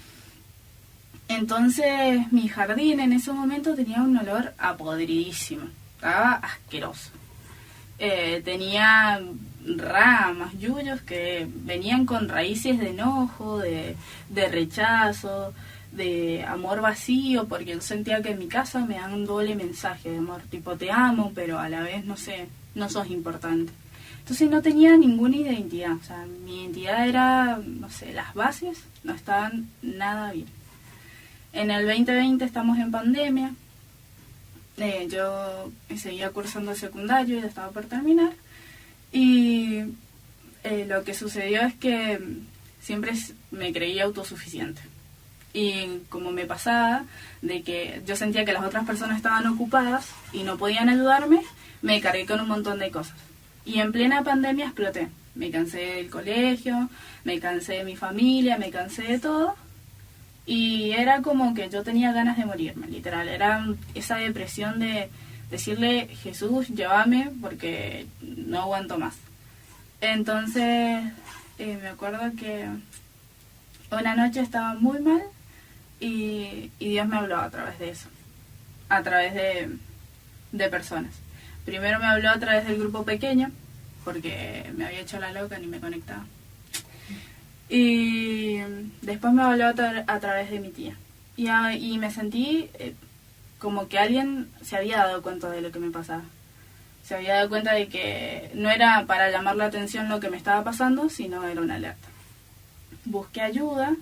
Entonces mi jardín en ese momento tenía un olor a podridísimo, estaba asqueroso. Tenía ramas, yuyos que venían con raíces de enojo, de rechazo, de amor vacío, porque yo sentía que en mi casa me dan un doble mensaje de amor, tipo te amo, pero a la vez no sé, no sos importante. Entonces no tenía ninguna identidad, o sea, mi identidad era, no sé, las bases no estaban nada bien. En el 2020 estamos en pandemia, yo seguía cursando el secundario, ya estaba por terminar, y lo que sucedió es que siempre me creía autosuficiente. Y como me pasaba, de que yo sentía que las otras personas estaban ocupadas y no podían ayudarme, me cargué con un montón de cosas. Y en plena pandemia exploté. Me cansé del colegio, me cansé de mi familia, me cansé de todo. Y era como que yo tenía ganas de morirme, literal. Era esa depresión de decirle, Jesús, llévame porque no aguanto más. Entonces, me acuerdo que una noche estaba muy mal. Y Dios me habló a través de eso, a través de personas. Primero me habló a través del grupo pequeño, porque me había hecho la loca ni me conectaba. Y después me habló a través de mi tía. Y me sentí como que alguien se había dado cuenta de lo que me pasaba. Se había dado cuenta de que no era para llamar la atención lo que me estaba pasando, sino era una alerta. Busqué ayuda.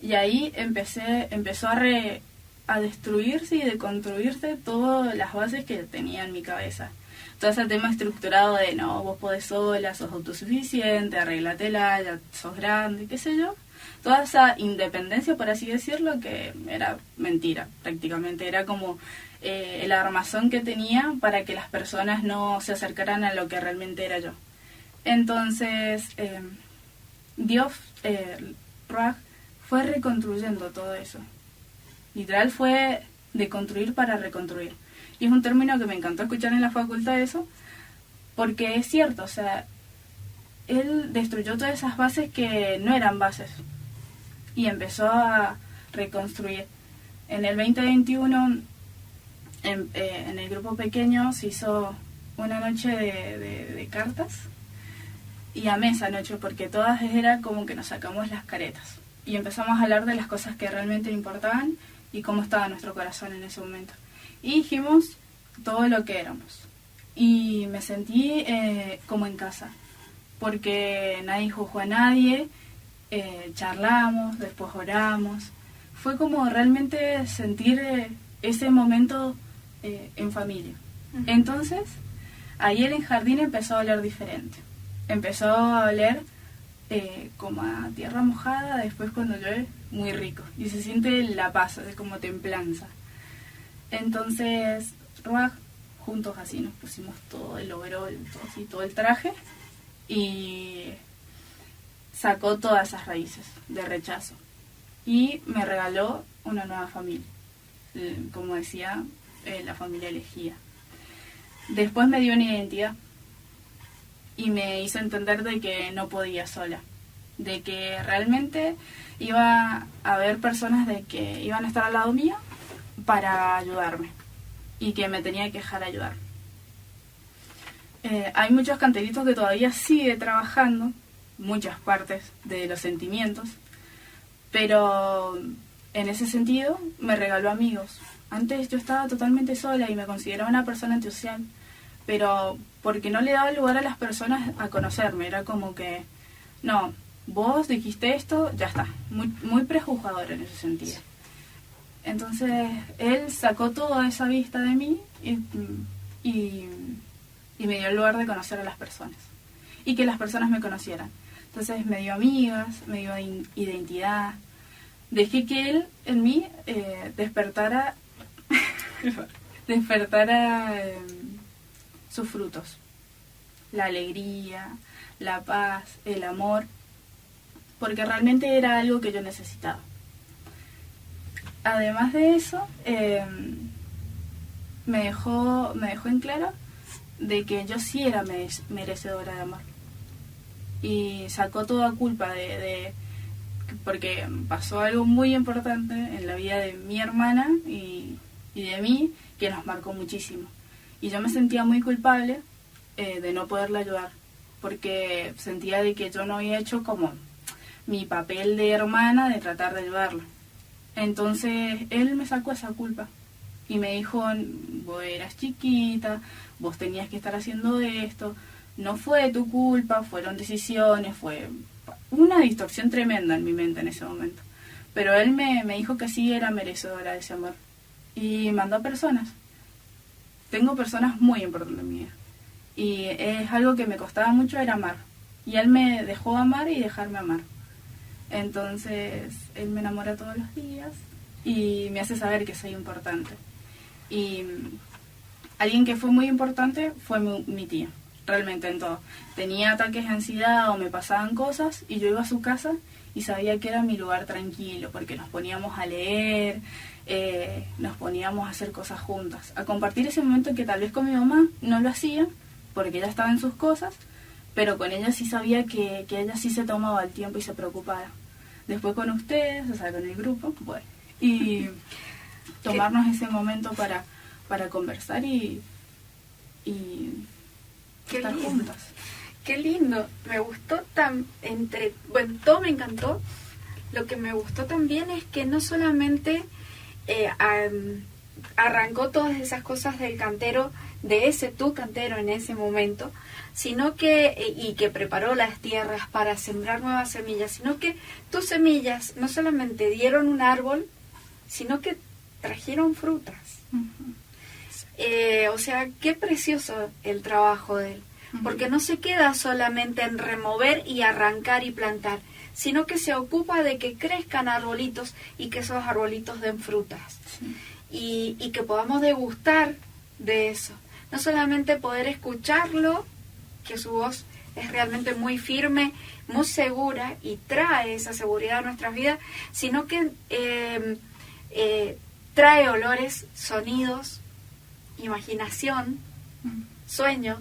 Y ahí empezó a destruirse y deconstruirse todas las bases que tenía en mi cabeza. Todo ese tema estructurado de, no, vos podés sola, sos autosuficiente, arréglatela, ya sos grande, qué sé yo. Toda esa independencia, por así decirlo, que era mentira prácticamente. Era como el armazón que tenía para que las personas no se acercaran a lo que realmente era yo. Entonces, Dios, Ruach, fue reconstruyendo todo eso. Literal fue de construir para reconstruir. Y es un término que me encantó escuchar en la facultad eso, porque es cierto, o sea, él destruyó todas esas bases que no eran bases y empezó a reconstruir. En el 2021, en el grupo pequeño, se hizo una noche de cartas y amé esa noche porque todas era como que nos sacamos las caretas. Y empezamos a hablar de las cosas que realmente importaban y cómo estaba nuestro corazón en ese momento. Y dijimos todo lo que éramos. Y me sentí como en casa, porque nadie juzgó a nadie, charlamos, después oramos. Fue como realmente sentir ese momento en familia. Entonces, ahí en el jardín empezó a oler diferente. Empezó a oler como a tierra mojada, después cuando llueve, muy rico. Y se siente la paz, es como templanza. Entonces, Ruach, juntos así nos pusimos todo el overol, todo el traje, y sacó todas esas raíces de rechazo. Y me regaló una nueva familia, como decía, la familia elegida. Después me dio una identidad. Y me hizo entender de que no podía sola, de que realmente iba a haber personas de que iban a estar al lado mío para ayudarme y que me tenía que dejar ayudar. Hay muchos cantelitos que todavía sigue trabajando, muchas partes de los sentimientos, pero en ese sentido me regaló amigos. Antes yo estaba totalmente sola y me consideraba una persona antisocial, pero porque no le daba lugar a las personas a conocerme. Era como que, no, vos dijiste esto, ya está. Muy prejuzgador en ese sentido. Entonces, él sacó toda esa vista de mí y me dio el lugar de conocer a las personas. Y que las personas me conocieran. Entonces, me dio amigas, me dio identidad. Dejé que él, en mí, despertara sus frutos, la alegría, la paz, el amor, porque realmente era algo que yo necesitaba. Además de eso, me dejó en claro de que yo sí era merecedora de amor. Y sacó toda culpa porque pasó algo muy importante en la vida de mi hermana y de mí, que nos marcó muchísimo. Y yo me sentía muy culpable de no poderla ayudar, porque sentía de que yo no había hecho como mi papel de hermana de tratar de ayudarla. Entonces él me sacó esa culpa y me dijo, vos eras chiquita, vos tenías que estar haciendo esto, no fue tu culpa, fueron decisiones, fue una distorsión tremenda en mi mente en ese momento. Pero él me dijo que sí era merecedora de ese amor y mandó a personas. Tengo personas muy importantes en mi vida y es algo que me costaba mucho, era amar. Y él me dejó amar y dejarme amar. Entonces él me enamora todos los días y me hace saber que soy importante. Y alguien que fue muy importante fue mi tía, realmente en todo. Tenía ataques de ansiedad o me pasaban cosas y yo iba a su casa y sabía que era mi lugar tranquilo, porque nos poníamos a leer, nos poníamos a hacer cosas juntas, a compartir ese momento que tal vez con mi mamá no lo hacía porque ella estaba en sus cosas, pero con ella sí sabía que ella sí se tomaba el tiempo y se preocupaba. Después con ustedes, o sea, con el grupo, bueno, y tomarnos ese momento para conversar y estar juntas. Qué lindo, me gustó bueno, todo me encantó. Lo que me gustó también es que no solamente arrancó todas esas cosas del cantero, de tu cantero en ese momento, sino que, y que preparó las tierras para sembrar nuevas semillas, sino que tus semillas no solamente dieron un árbol, sino que trajeron frutas. O sea, qué precioso el trabajo de él, porque no se queda solamente en remover y arrancar y plantar, sino que se ocupa de que crezcan arbolitos y que esos arbolitos den frutas. Sí. Y que podamos degustar de eso. No solamente poder escucharlo, que su voz es realmente muy firme, muy segura y trae esa seguridad a nuestras vidas, sino que trae olores, sonidos, imaginación, sueños,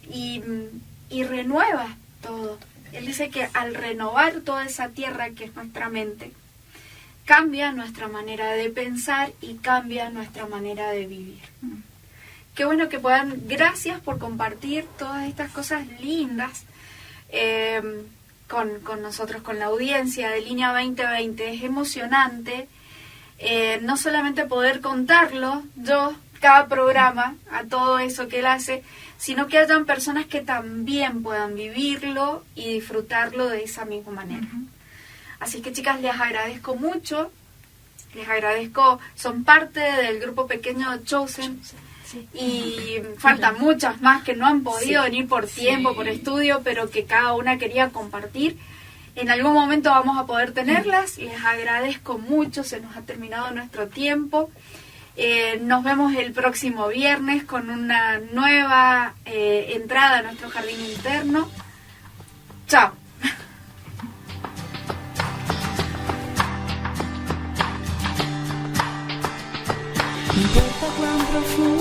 y renueva todo. Él dice que al renovar toda esa tierra que es nuestra mente, cambia nuestra manera de pensar y cambia nuestra manera de vivir. Qué bueno que puedan, gracias por compartir todas estas cosas lindas con nosotros, con la audiencia de Línea 2020. Es emocionante no solamente poder contarlo, cada programa, a todo eso que él hace, sino que hayan personas que también puedan vivirlo y disfrutarlo de esa misma manera. Así que, chicas, les agradezco mucho, les agradezco, son parte del grupo pequeño Chosen, y faltan muchas más que no han podido venir por tiempo, por estudio, pero que cada una quería compartir. En algún momento vamos a poder tenerlas, les agradezco mucho, se nos ha terminado nuestro tiempo. Nos vemos el próximo viernes con una nueva entrada a nuestro jardín interno. Chao. No importa cuán profundo